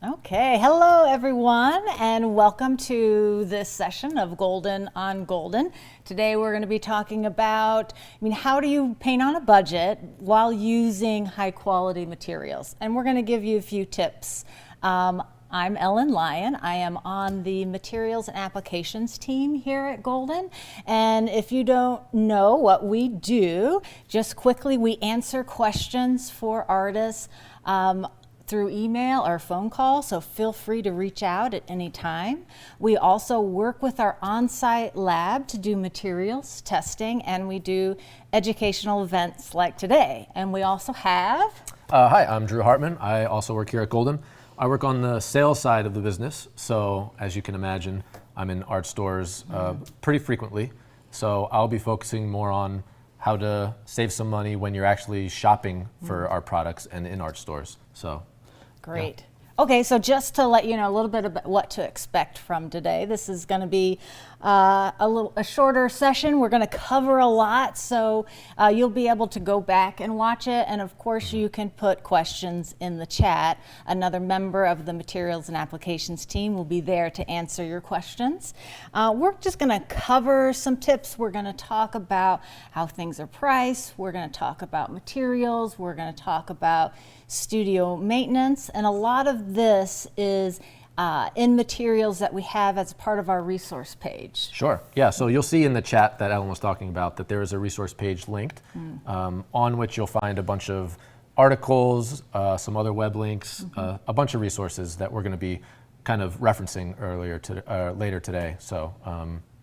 Okay, hello everyone, and welcome to this session of Golden on Golden. Today we're going to be talking about, how do you paint on a budget while using high quality materials? And we're going to give you a few tips. I'm Ellen Lyon. I am on the materials and applications team here at Golden. And if you don't know what we do, just quickly, we answer questions for artists through email or phone call, so feel free to reach out at any time. We also work with our on-site lab to do materials testing, and we do educational events like today. And we also have... Hi, I'm Drew Hartman. I also work here at Golden. I work on the sales side of the business, so as you can imagine, I'm in art stores pretty frequently. So I'll be focusing more on how to save some money when you're actually shopping for our products and in art stores. So. Great. Yeah. Okay, so just to let you know a little bit about what to expect from today. This is going to be a shorter session. We're going to cover a lot, so you'll be able to go back and watch it. And of course, you can put questions in the chat. Another member of the materials and applications team will be there to answer your questions. We're just going to cover some tips. We're going to talk about how things are priced. We're going to talk about materials. We're going to talk about studio maintenance, and a lot of this is in materials that we have as part of our resource page. Sure, yeah, so you'll see in the chat that Ellen was talking about that there is a resource page linked on which you'll find a bunch of articles, some other web links, a bunch of resources that we're going to be kind of referencing later today. So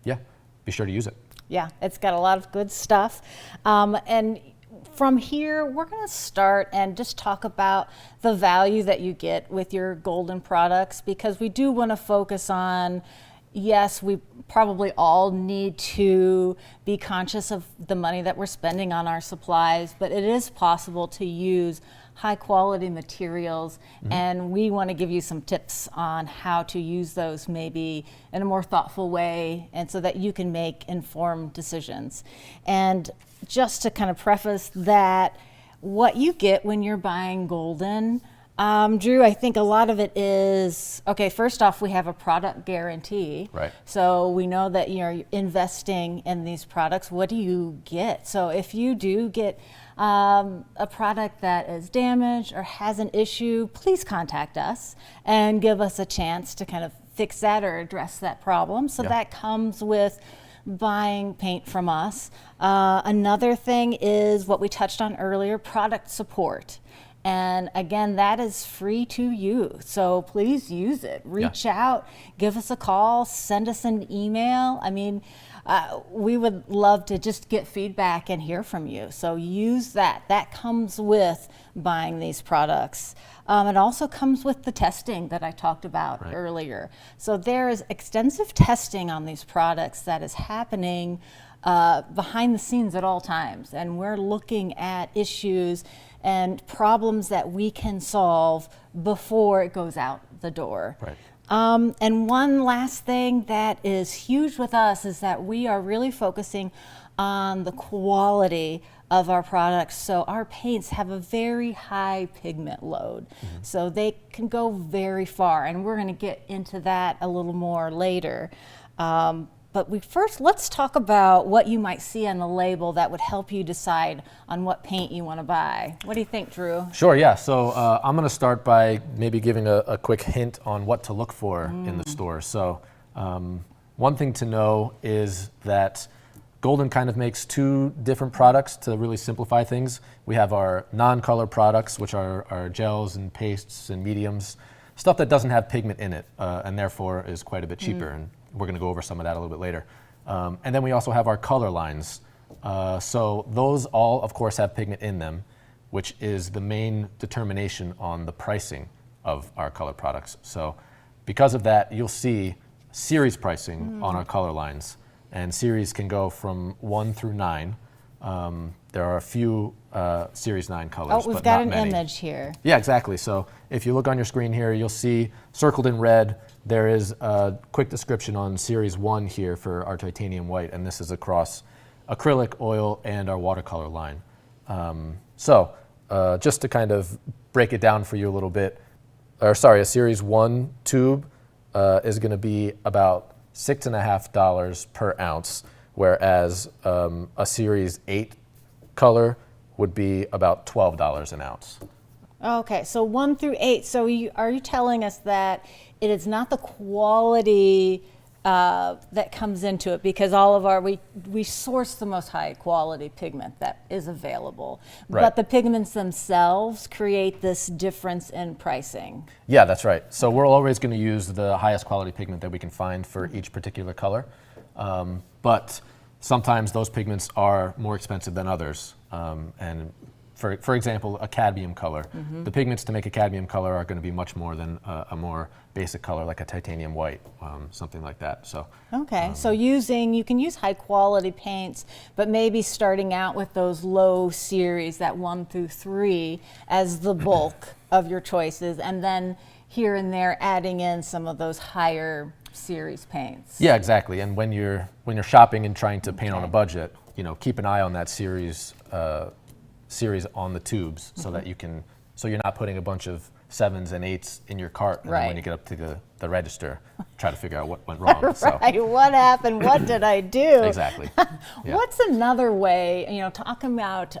yeah, be sure to use it. Yeah, it's got a lot of good stuff. And from here, we're going to start and just talk about the value that you get with your Golden products, because we do want to focus on, yes, we probably all need to be conscious of the money that we're spending on our supplies, but it is possible to use high quality materials, and we want to give you some tips on how to use those maybe in a more thoughtful way, and so that you can make informed decisions. And just to kind of preface that, what you get when you're buying Golden, Drew, I think a lot of it is, okay, first off, we have a product guarantee. Right. So we know that you're investing in these products. What do you get? So if you do get a product that is damaged or has an issue, please contact us and give us a chance to kind of fix that or address that problem. So that comes with buying paint from us. Another thing is what we touched on earlier, product support. And again, that is free to you. So please use it. Reach out, give us a call, send us an email. We would love to just get feedback and hear from you. So use that. That comes with buying these products. It also comes with the testing that I talked about earlier. So there is extensive testing on these products that is happening behind the scenes at all times. And we're looking at issues and problems that we can solve before it goes out the door. Right. And one last thing that is huge with us is that we are really focusing on the quality of our products. So our paints have a very high pigment load. So they can go very far, and we're going to get into that a little more later. But let's talk about what you might see on the label that would help you decide on what paint you want to buy. What do you think, Drew? Sure, yeah. So I'm going to start by maybe giving a quick hint on what to look for in the store. So one thing to know is that Golden kind of makes two different products to really simplify things. We have our non-color products, which are our gels and pastes and mediums, stuff that doesn't have pigment in it, and therefore is quite a bit cheaper. And we're going to go over some of that a little bit later. And then we also have our color lines. So those all, of course, have pigment in them, which is the main determination on the pricing of our color products. So because of that, you'll see series pricing on our color lines. And series can go from 1 through 9. There are a few Series 9 colors, Oh, we've but got not an many. image here. Yeah, exactly. So if you look on your screen here, you'll see circled in red, there is a quick description on Series 1 here for our titanium white, and this is across acrylic, oil, and our watercolor line. So just to kind of break it down for you a little bit, a series 1 tube is going to be about $6.50 per ounce, whereas a series 8 color would be about $12 an ounce. Okay, so 1 through 8. So are you telling us that it is not the quality that comes into it, because all of we source the most high quality pigment that is available, Right. but the pigments themselves create this difference in pricing? Yeah, that's right. So we're always going to use the highest quality pigment that we can find for each particular color. But sometimes those pigments are more expensive than others. And for example, a cadmium color. The pigments to make a cadmium color are going to be much more than a more basic color like a titanium white, something like that. So Okay, so you can use high quality paints, but maybe starting out with those low series, that 1 through 3, as the bulk of your choices, and then here and there adding in some of those higher series paints. yeah, exactly. And when you're shopping and trying to paint on a budget, keep an eye on that series on the tubes, so that you're not putting a bunch of 7s and 8s in your cart, and then Right. when you get up to the register, try to figure out what went wrong. Right, what happened? What did I do? Exactly. Yeah. What's another way, talking about,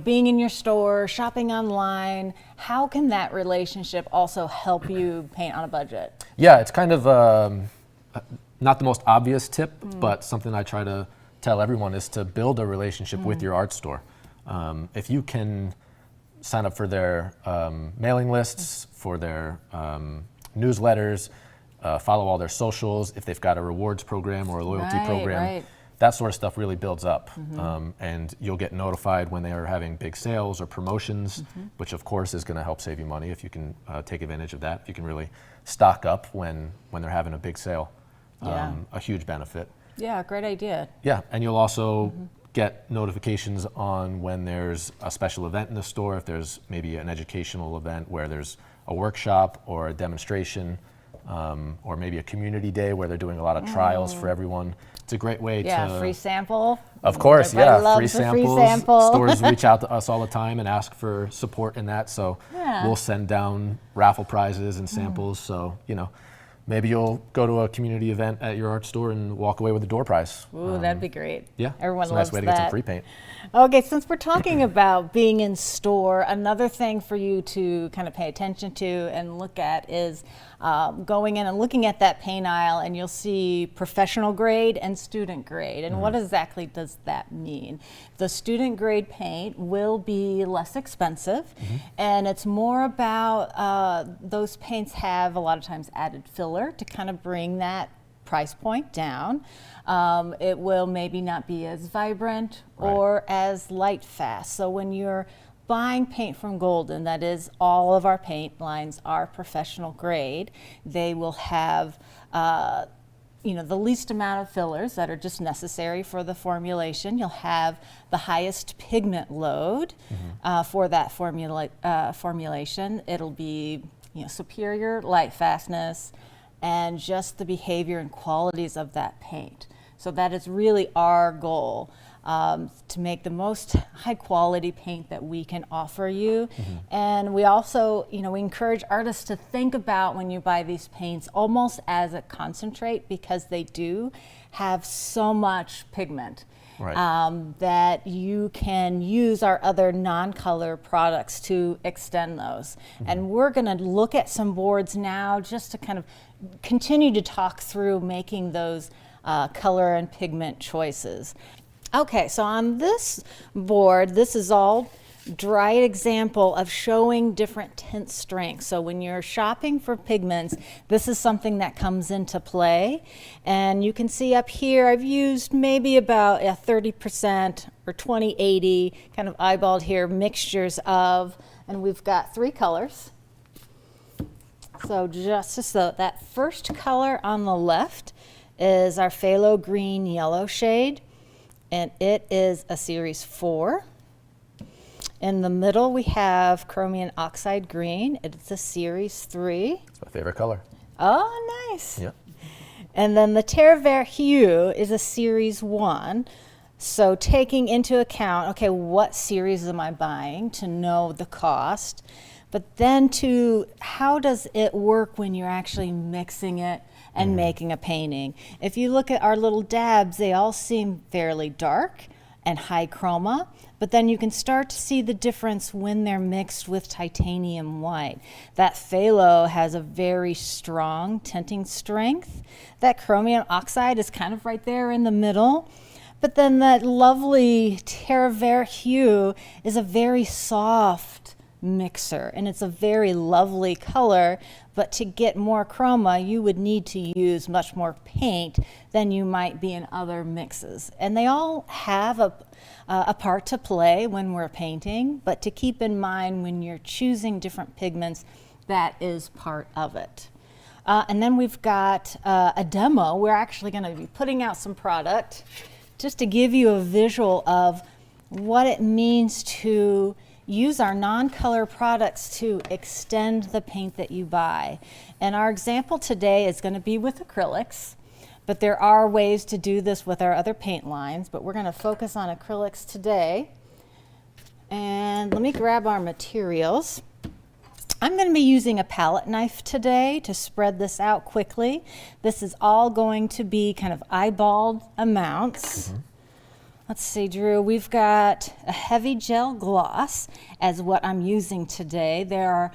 being in your store, shopping online, how can that relationship also help you paint on a budget? Yeah, it's kind of not the most obvious tip, but something I try to tell everyone is to build a relationship with your art store. If you can sign up for their mailing lists, for their newsletters, follow all their socials, if they've got a rewards program or a loyalty program, Right. that sort of stuff really builds up. And you'll get notified when they are having big sales or promotions, which of course is going to help save you money if you can take advantage of that. If you can really stock up when they're having a big sale, Yeah. a huge benefit. Yeah, great idea. Yeah, and you'll also get notifications on when there's a special event in the store, if there's maybe an educational event where there's a workshop or a demonstration, or maybe a community day where they're doing a lot of trials for everyone. It's a great way Yeah, to... free sample. Of course, Everybody yeah, loves free a samples. free sample. Stores reach out to us all the time and ask for support in that, so Yeah. we'll send down raffle prizes and samples, so, maybe you'll go to a community event at your art store and walk away with a door prize. Ooh, that'd be great. Yeah, Everyone it's a loves nice way to that. get some free paint. Okay, since we're talking about being in store, another thing for you to kind of pay attention to and look at is going in and looking at that paint aisle, and you'll see professional grade and student grade. And what exactly does that mean? The student grade paint will be less expensive, and it's more about those paints have a lot of times added filler to kind of bring that price point down. It will maybe not be as vibrant or as light fast. So when you're buying paint from Golden, that is, all of our paint lines are professional grade. They will have the least amount of fillers that are just necessary for the formulation. You'll have the highest pigment load for that formulation. It'll be superior light fastness and just the behavior and qualities of that paint. So that is really our goal, to make the most high quality paint that we can offer you. And we also, we encourage artists to think about, when you buy these paints, almost as a concentrate, because they do have so much pigment. Right. That you can use our other non-color products to extend those. And we're going to look at some boards now just to kind of continue to talk through making those color and pigment choices. Okay, so on this board, this is all dried example of showing different tint strengths. So when you're shopping for pigments, this is something that comes into play. And you can see up here, I've used maybe about a 30% or 20-80, kind of eyeballed here, mixtures of, and we've got 3 colors. So so that first color on the left is our phthalo green yellow shade, and it is a series 4. In the middle, we have chromium oxide green. It's a series 3. It's my favorite color. Oh, nice. Yep. And then the terre verte hue is a series 1. So taking into account, okay, what series am I buying to know the cost? But then how does it work when you're actually mixing it and making a painting? If you look at our little dabs, they all seem fairly dark and high chroma, but then you can start to see the difference when they're mixed with titanium white. That phthalo has a very strong tinting strength. That chromium oxide is kind of right there in the middle. But then that lovely terre verte hue is a very soft mixer, and it's a very lovely color, but to get more chroma, you would need to use much more paint than you might be in other mixes. And they all have a part to play when we're painting, but to keep in mind when you're choosing different pigments, that is part of it. And then we've got a demo. We're actually going to be putting out some product just to give you a visual of what it means to use our non-color products to extend the paint that you buy. And our example today is going to be with acrylics, but there are ways to do this with our other paint lines, but we're going to focus on acrylics today. And let me grab our materials. I'm going to be using a palette knife today to spread this out quickly. This is all going to be kind of eyeballed amounts. Let's see, Drew, we've got a heavy gel gloss as what I'm using today. There are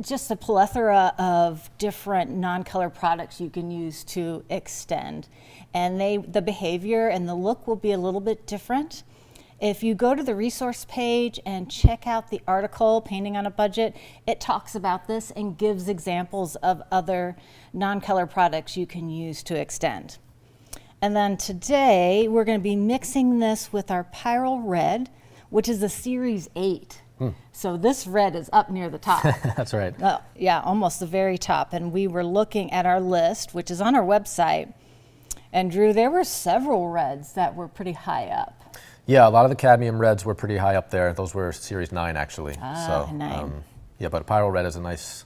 just a plethora of different non-color products you can use to extend. And the behavior and the look will be a little bit different. If you go to the resource page and check out the article, Painting on a Budget, it talks about this and gives examples of other non-color products you can use to extend. And then today, we're going to be mixing this with our Pyrrole Red, which is a Series 8. So this red is up near the top. That's right. Yeah, almost the very top. And we were looking at our list, which is on our website. And Drew, there were several reds that were pretty high up. Yeah, a lot of the cadmium reds were pretty high up there. Those were Series 9, actually. Ah, 9. Yeah, but Pyrrole Red is a nice,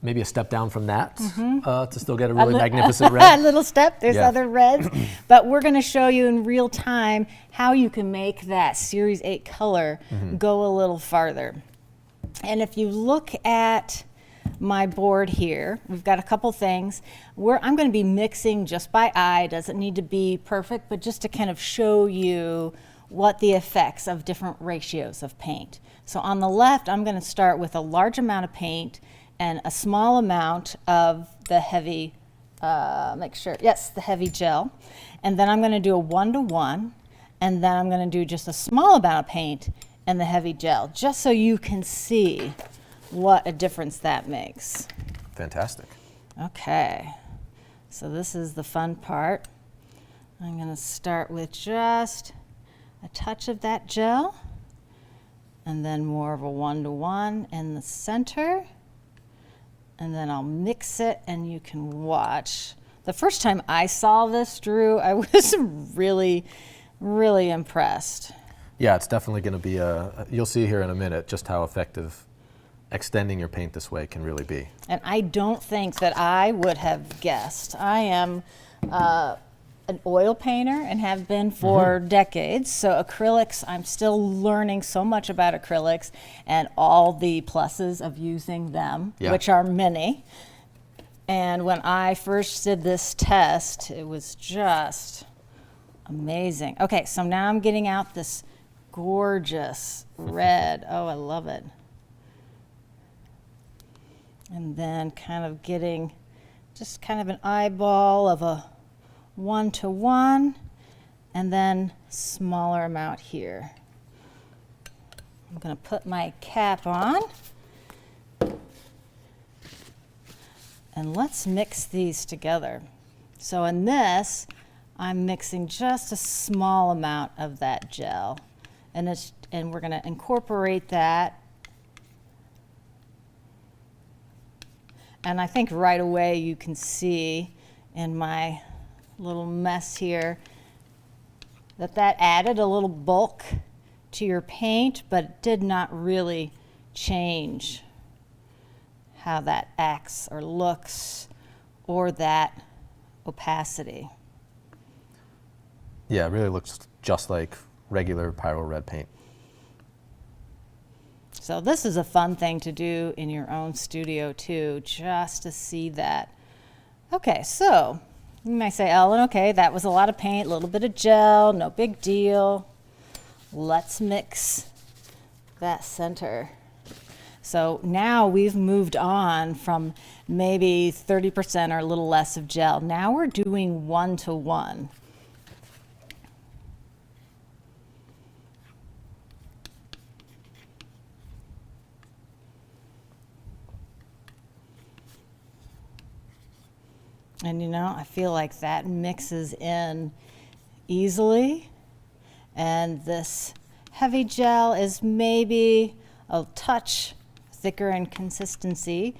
maybe a step down from that to still get a really magnificent red. A little step. There's other reds. But we're going to show you in real time how you can make that Series 8 color go a little farther. And if you look at my board here, we've got a couple things. I'm going to be mixing just by eye. Doesn't need to be perfect, but just to kind of show you what the effects of different ratios of paint. So on the left, I'm going to start with a large amount of paint and a small amount of the heavy, the heavy gel. And then I'm going to do a 1-to-1, and then I'm going to do just a small amount of paint and the heavy gel, just so you can see what a difference that makes. Fantastic. Okay, so this is the fun part. I'm going to start with just a touch of that gel, and then more of a 1-to-1 in the center. And then I'll mix it, and you can watch. The first time I saw this, Drew, I was really, really impressed. Yeah, it's definitely going to be you'll see here in a minute just how effective extending your paint this way can really be. And I don't think that I would have guessed. I am an oil painter and have been for decades. So acrylics, I'm still learning so much about acrylics and all the pluses of using them, which are many. And when I first did this test, it was just amazing. Okay, so now I'm getting out this gorgeous red. Oh, I love it. And then kind of getting just kind of an eyeball of a 1-to-1, and then smaller amount here. I'm going to put my cap on, and let's mix these together. So in this, I'm mixing just a small amount of that gel, and we're going to incorporate that. And I think right away you can see in my little mess here that added a little bulk to your paint, but it did not really change how that acts or looks or that opacity. Yeah, it really looks just like regular Pyrrole Red paint. So this is a fun thing to do in your own studio too, just to see that. Okay, so you might say, Ellen, okay, that was a lot of paint, a little bit of gel, no big deal. Let's mix that center. So now we've moved on from maybe 30% or a little less of gel. Now we're doing 1-to-1. And you know, I feel like that mixes in easily. And this heavy gel is maybe a touch thicker in consistency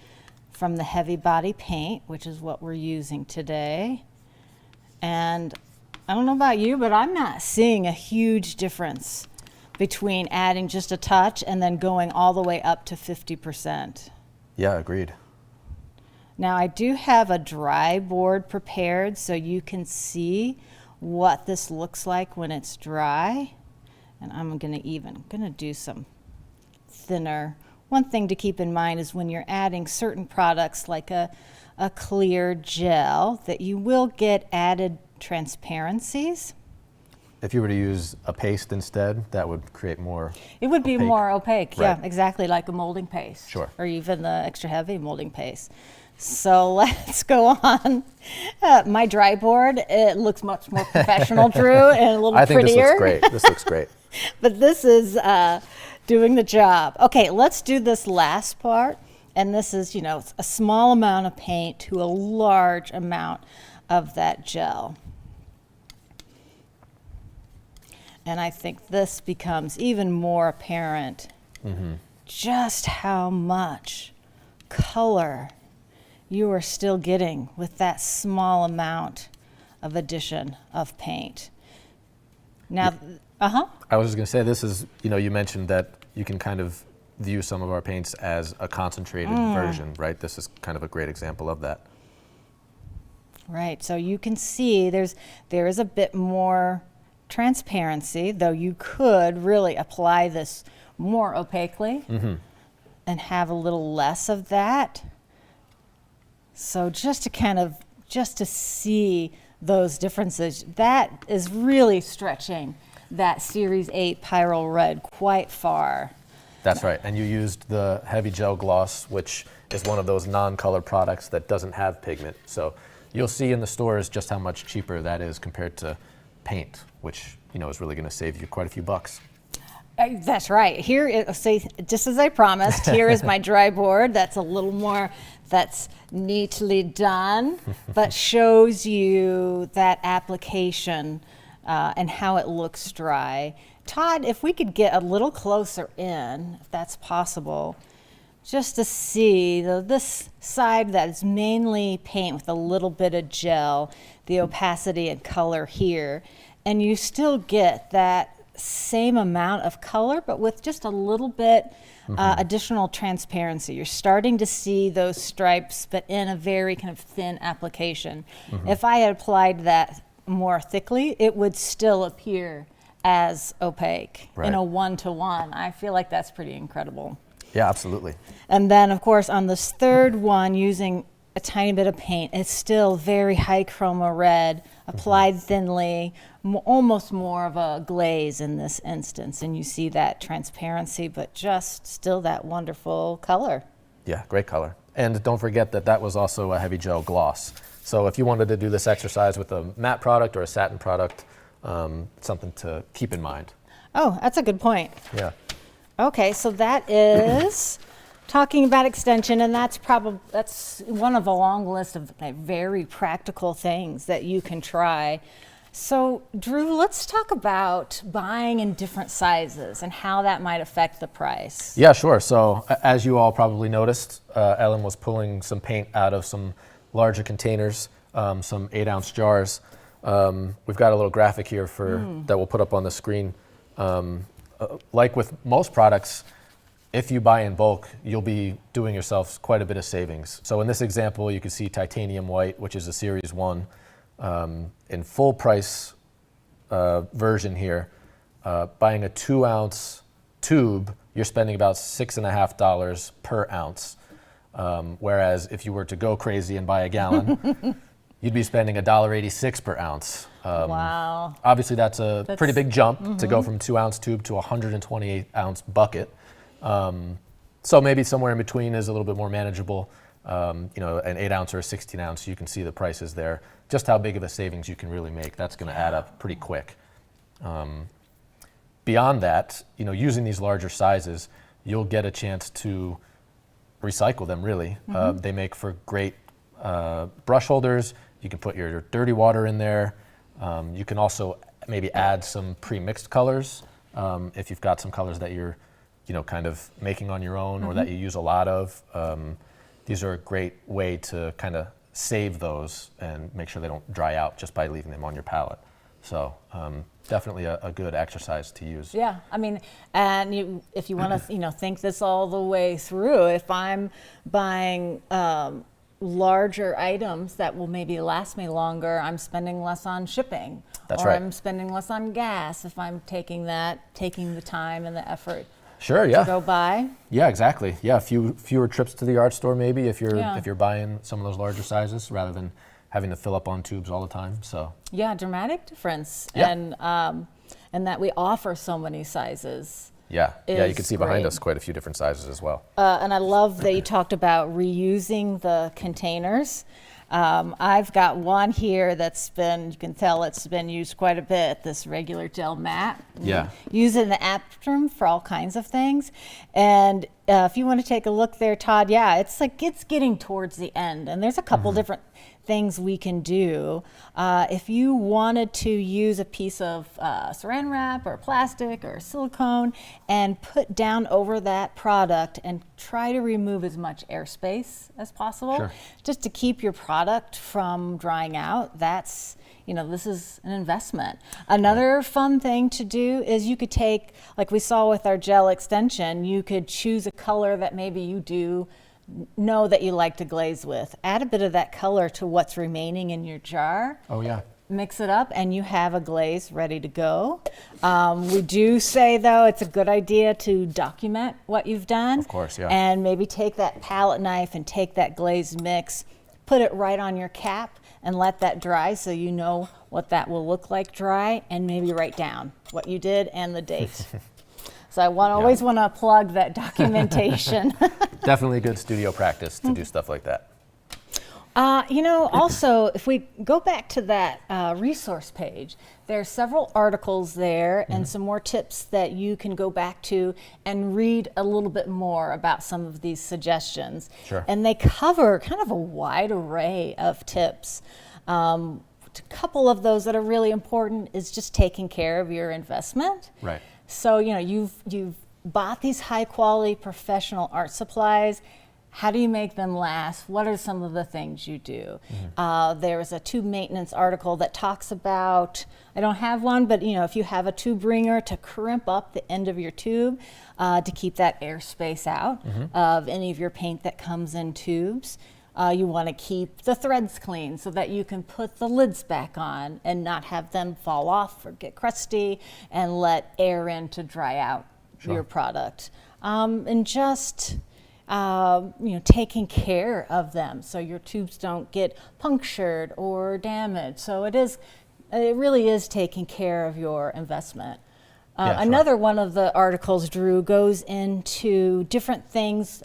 from the heavy body paint, which is what we're using today. And I don't know about you, but I'm not seeing a huge difference between adding just a touch and then going all the way up to 50%. Yeah, agreed. Now I do have a dry board prepared so you can see what this looks like when it's dry. And I'm gonna do some thinner. One thing to keep in mind is when you're adding certain products like a clear gel that you will get added transparencies. If you were to use a paste instead, that would create more. It would be opaque. more opaque, Right. yeah, exactly, like a molding paste. Sure. Or even the extra heavy molding paste. So let's go on. My dry board, it looks much more professional, Drew, and a little I think prettier. this looks great. This looks great. But this is doing the job. Okay, let's do this last part. And this is, you know, a small amount of paint to a large amount of that gel. And I think this becomes even more apparent just how much color you are still getting with that small amount of addition of paint. Now, I was just going to say, this is, you know, you mentioned that you can kind of view some of our paints as a concentrated version, right? This is kind of a great example of that. Right, so you can see there is a bit more transparency, though you could really apply this more opaquely and have a little less of that. So just to see those differences, that is really stretching that Series 8 Pyrrole Red quite far. That's right. And you used the heavy gel gloss, which is one of those non-color products that doesn't have pigment. So you'll see in the stores just how much cheaper that is compared to paint, which, you know, is really going to save you quite a few bucks. That's right. Here, just as I promised, here is my dry board. That's a little more, that's neatly done, but shows you that application and how it looks dry. Todd, if we could get a little closer in, if that's possible, just to see this side that is mainly paint with a little bit of gel, the opacity and color here, and you still get that same amount of color, but with just a little bit additional transparency. You're starting to see those stripes, but in a very kind of thin application. If I had applied that more thickly, it would still appear as opaque in a 1-to-1. I feel like that's pretty incredible. Yeah, absolutely. And then, of course, on this third one, using a tiny bit of paint, it's still very high chroma red, applied thinly, almost more of a glaze in this instance. And you see that transparency, but just still that wonderful color. Yeah, great color. And don't forget that that was also a heavy gel gloss. So if you wanted to do this exercise with a matte product or a satin product, something to keep in mind. Oh, that's a good point. Yeah. Okay, so that is talking about extension, and that's one of a long list of very practical things that you can try. So, Drew, let's talk about buying in different sizes and how that might affect the price. Yeah, sure. So as you all probably noticed, Ellen was pulling some paint out of some larger containers, some 8-ounce jars. We've got a little graphic here that we'll put up on the screen. Like with most products, if you buy in bulk, you'll be doing yourself quite a bit of savings. So in this example, you can see titanium white, which is a Series 1. In full price version here, buying a 2-ounce tube you're spending about $6.50 per ounce. Whereas if you were to go crazy and buy a gallon, you'd be spending $1.86 per ounce. Wow. Obviously, that's a pretty big jump to go from 2-ounce tube to a 128-ounce bucket. So maybe somewhere in between is a little bit more manageable. An 8-ounce or a 16-ounce, you can see the prices there. Just how big of a savings you can really make. That's going to add up pretty quick. Beyond that, using these larger sizes, you'll get a chance to recycle them, really. They make for great brush holders. You can put your dirty water in there. You can also maybe add some pre-mixed colors if you've got some colors that you're kind of making on your own or that you use a lot of. These are a great way to kind of save those and make sure they don't dry out just by leaving them on your palette. So definitely a good exercise to use. Yeah, I mean, and if you want to, think this all the way through, if I'm buying larger items that will maybe last me longer, I'm spending less on shipping. That's or right. I'm spending less on gas if I'm taking the time and the effort. Sure, yeah. To go buy. Yeah, exactly. Yeah, fewer trips to the art store maybe if you're buying some of those larger sizes rather than having to fill up on tubes all the time. So yeah, dramatic difference. Yeah. And that we offer so many sizes. Yeah, you can see behind great. us quite a few different sizes as well. And I love that you talked about reusing the containers. I've got one here you can tell it's been used quite a bit, this regular gel mat. Yeah. Use it in the app room for all kinds of things. And if you want to take a look there, Todd, yeah, it's getting towards the end. And there's a couple different things we can do. If you wanted to use a piece of saran wrap or plastic or silicone and put down over that product and try to remove as much airspace as possible, Sure. just to keep your product from drying out, this is an investment. Another fun thing to do is you could take, like we saw with our gel extension, you could choose a color that maybe you do know that you like to glaze with. Add a bit of that color to what's remaining in your jar. Oh, yeah. Mix it up and you have a glaze ready to go. We do say, though, it's a good idea to document what you've done. Of course, yeah. And maybe take that palette knife and take that glaze mix, put it right on your cap and let that dry so you know what that will look like dry, and maybe write down what you did and the date. So I always want to plug that documentation. Definitely good studio practice to do stuff like that. Also, if we go back to that resource page, there are several articles there and some more tips that you can go back to and read a little bit more about some of these suggestions. Sure. And they cover kind of a wide array of tips. A couple of those that are really important is just taking care of your investment. Right. So, you've bought these high quality professional art supplies. How do you make them last? What are some of the things you do? There's a tube maintenance article that talks about, I don't have one, but if you have a tube ringer, to crimp up the end of your tube to keep that airspace out of any of your paint that comes in tubes. You want to keep the threads clean so that you can put the lids back on and not have them fall off or get crusty, and let air in to dry out your product. And just taking care of them so your tubes don't get punctured or damaged. So it really is taking care of your investment. Yeah, sure. Another one of the articles, Drew, goes into different things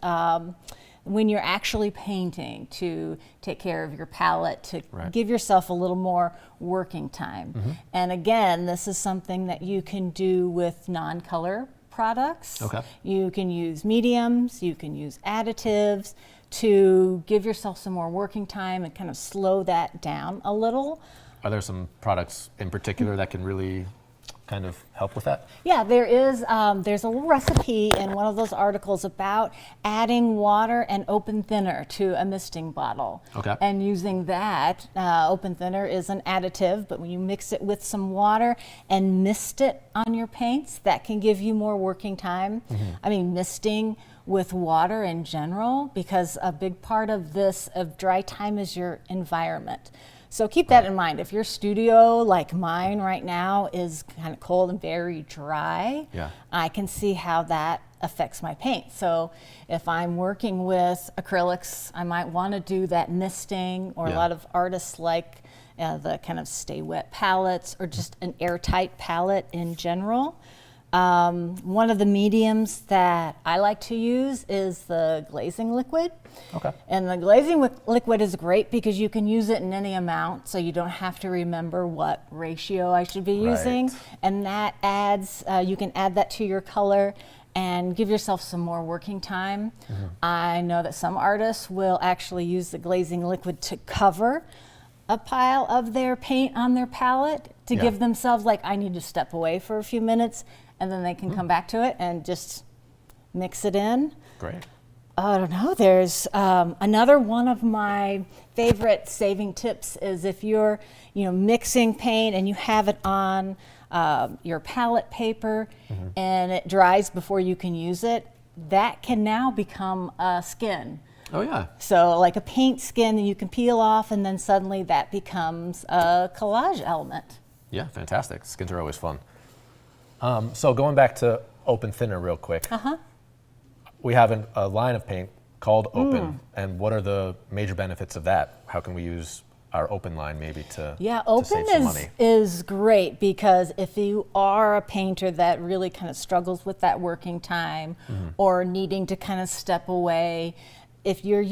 when you're actually painting to take care of your palette, to give yourself a little more working time. And again, this is something that you can do with non-color products. Okay. You can use mediums, you can use additives to give yourself some more working time and kind of slow that down a little. Are there some products in particular that can really kind of help with that? Yeah, there's a little recipe in one of those articles about adding water and open thinner to a misting bottle. Okay. And using that, open thinner is an additive, but when you mix it with some water and mist it on your paints, that can give you more working time. I mean, misting with water in general, because a big part of dry time is your environment. So keep that in mind. If your studio, like mine right now, is kind of cold and very dry, I can see how that affects my paint. So if I'm working with acrylics, I might want to do that misting, or a lot of artists like the kind of stay wet palettes, or just an airtight palette in general. One of the mediums that I like to use is the glazing liquid. Okay. And the glazing liquid is great because you can use it in any amount, so you don't have to remember what ratio I should be using. Right. And that adds, you can add that to your color and give yourself some more working time. I know that some artists will actually use the glazing liquid to cover a pile of their paint on their palette to give themselves, like, I need to step away for a few minutes, and then they can come back to it and just mix it in. Great. I don't know, there's another one of my favorite saving tips is if you're mixing paint and you have it on your palette paper and it dries before you can use it, that can now become a skin. Oh yeah. So like a paint skin that you can peel off, and then suddenly that becomes a collage element. Yeah, fantastic. Skins are always fun. So going back to Open Thinner real quick. We have a line of paint called Open, and what are the major benefits of that? How can we use our Open line maybe to Open save some money? is great, because if you are a painter that really kind of struggles with that working time or needing to kind of step away, if you're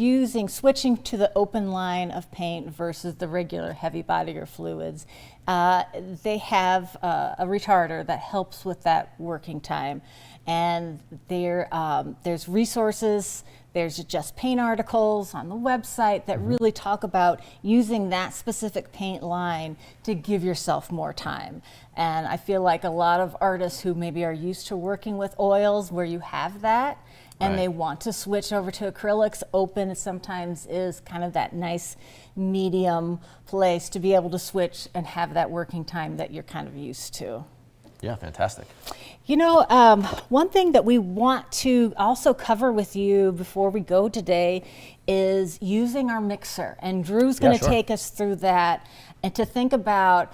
switching to the Open line of paint versus the regular heavy body or fluids, they have a retarder that helps with that working time. And there's resources, there's just paint articles on the website that really talk about using that specific paint line to give yourself more time. And I feel like a lot of artists who maybe are used to working with oils where you have that, and they want to switch over to acrylics, Open sometimes is kind of that nice medium place to be able to switch and have that working time that you're kind of used to. Yeah, fantastic. One thing that we want to also cover with you before we go today is using our mixer. And Drew's going to take us through that, and to think about,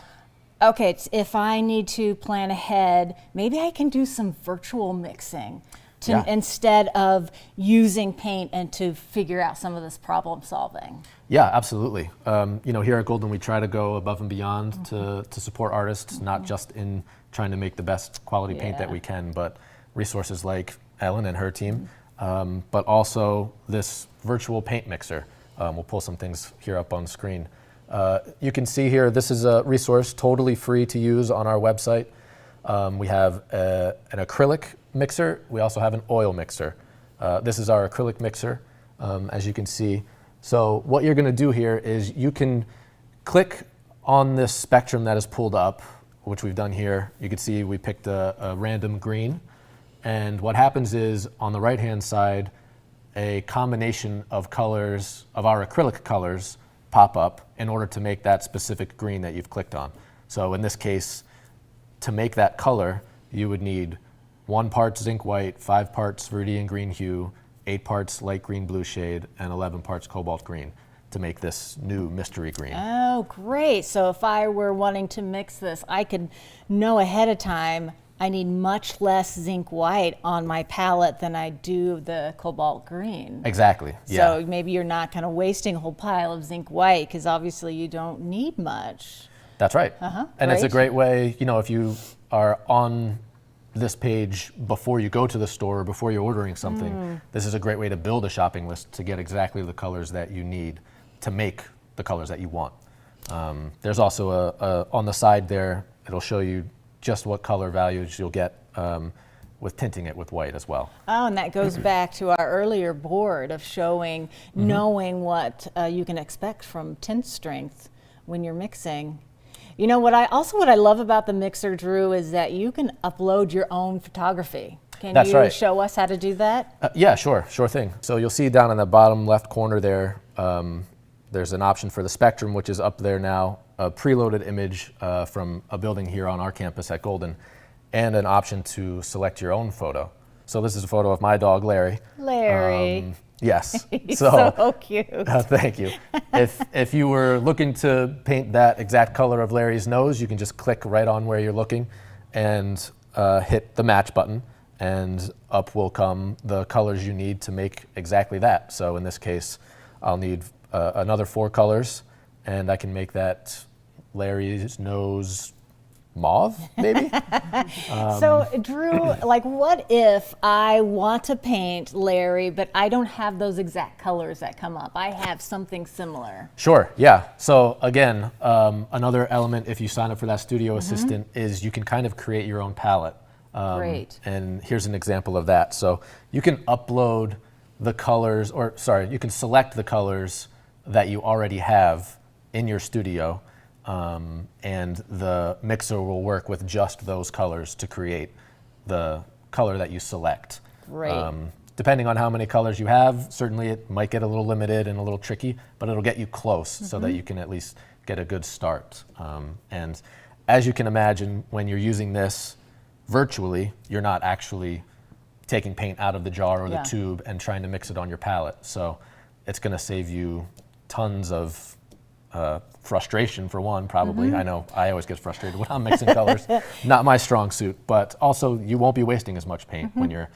okay, if I need to plan ahead, maybe I can do some virtual mixing instead of using paint, and to figure out some of this problem solving. Yeah, absolutely. Here at Golden, we try to go above and beyond to support artists, not just in trying to make the best quality paint that we can, but resources like Ellen and her team, but also this virtual paint mixer. We'll pull some things here up on screen. You can see here, this is a resource totally free to use on our website. We have an acrylic mixer. We also have an oil mixer. This is our acrylic mixer, as you can see. So what you're going to do here is you can click on this spectrum that is pulled up, which we've done here. You can see we picked a random green. And what happens is, on the right-hand side, a combination of colors, of our acrylic colors, pop up in order to make that specific green that you've clicked on. So in this case, to make that color, you would need 1 part zinc white, 5 parts viridian green hue, 8 parts light green blue shade, and 11 parts cobalt green to make this new mystery green. Oh, great. So if I were wanting to mix this, I could know ahead of time I need much less zinc white on my palette than I do the cobalt green. Exactly. So maybe you're not kind of wasting a whole pile of zinc white, because obviously you don't need much. That's right. And it's a great way, if you are on this page before you go to the store, before you're ordering something, this is a great way to build a shopping list to get exactly the colors that you need to make the colors that you want. There's also on the side there, it'll show you just what color values you'll get with tinting it with white as well. Oh, and that goes back to our earlier board of showing, knowing what you can expect from tint strength when you're mixing. What I love about the mixer, Drew, is that you can upload your own photography. Can you show us how to do that? Yeah, sure thing. So you'll see down in the bottom left corner there, there's an option for the spectrum, which is up there now, a preloaded image from a building here on our campus at Golden, and an option to select your own photo. So this is a photo of my dog, Larry. Larry. Yes. He's so cute. Thank you. If you were looking to paint that exact color of Larry's nose, you can just click right on where you're looking and hit the match button, and up will come the colors you need to make exactly that. So in this case, I'll need another 4 colors, and I can make that Larry's nose mauve, maybe? So Drew, like what if I want to paint Larry, but I don't have those exact colors that come up? I have something similar. Sure, yeah. So again, another element if you sign up for that studio assistant is you can kind of create your own palette. Great. And here's an example of that. So you can upload the colors, or sorry, you can select the colors that you already have in your studio, and the mixer will work with just those colors to create the color that you select. Great. Depending on how many colors you have, certainly it might get a little limited and a little tricky, but it'll get you close so that you can at least get a good start. And as you can imagine, when you're using this virtually, you're not actually taking paint out of the jar or the tube and trying to mix it on your palette. So it's going to save you tons of frustration, for one, probably. I know I always get frustrated when I'm mixing colors. Not my strong suit, but also you won't be wasting as much paint when you're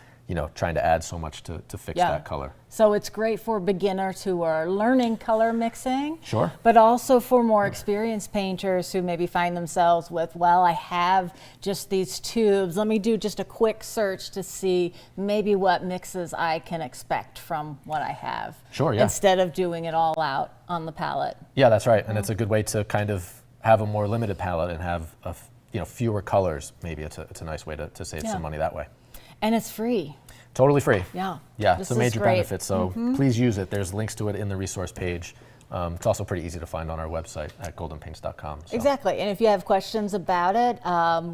trying to add so much to fix that color. So it's great for beginners who are learning color mixing. Sure. But also for more experienced painters who maybe find themselves with, well, I have just these tubes. Let me do just a quick search to see maybe what mixes I can expect from what I have. Sure, yeah. Instead of doing it all out on the palette. Yeah, that's right. And it's a good way to kind of have a more limited palette and have fewer colors. Maybe it's a nice way to save some money that way. And it's free. Totally free. Yeah. Yeah, This it's a is major great. benefit, so please use it. There's links to it in the resource page. It's also pretty easy to find on our website at goldenpaints.com. So. Exactly. And if you have questions about it,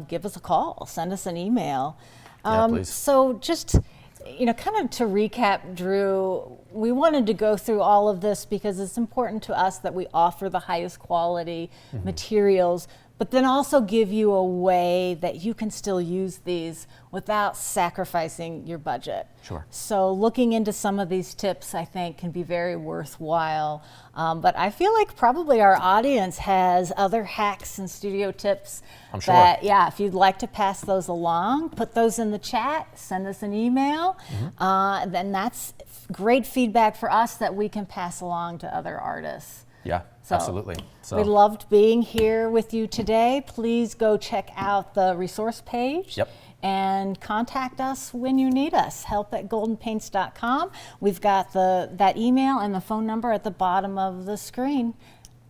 give us a call, send us an email. Yeah, please. So just, kind of to recap, Drew, we wanted to go through all of this because it's important to us that we offer the highest quality materials, but then also give you a way that you can still use these without sacrificing your budget. Sure. So looking into some of these tips, I think, can be very worthwhile. But I feel like probably our audience has other hacks and studio tips. I'm sure. That, if you'd like to pass those along, put those in the chat, send us an email. Then that's great feedback for us that we can pass along to other artists. Yeah, absolutely. So we loved being here with you today. Please go check out the resource page. Yep. And contact us when you need us, help@goldenpaints.com. We've got that email and the phone number at the bottom of the screen.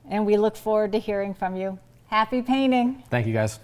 And we look forward to hearing from you. Happy painting. Thank you, guys.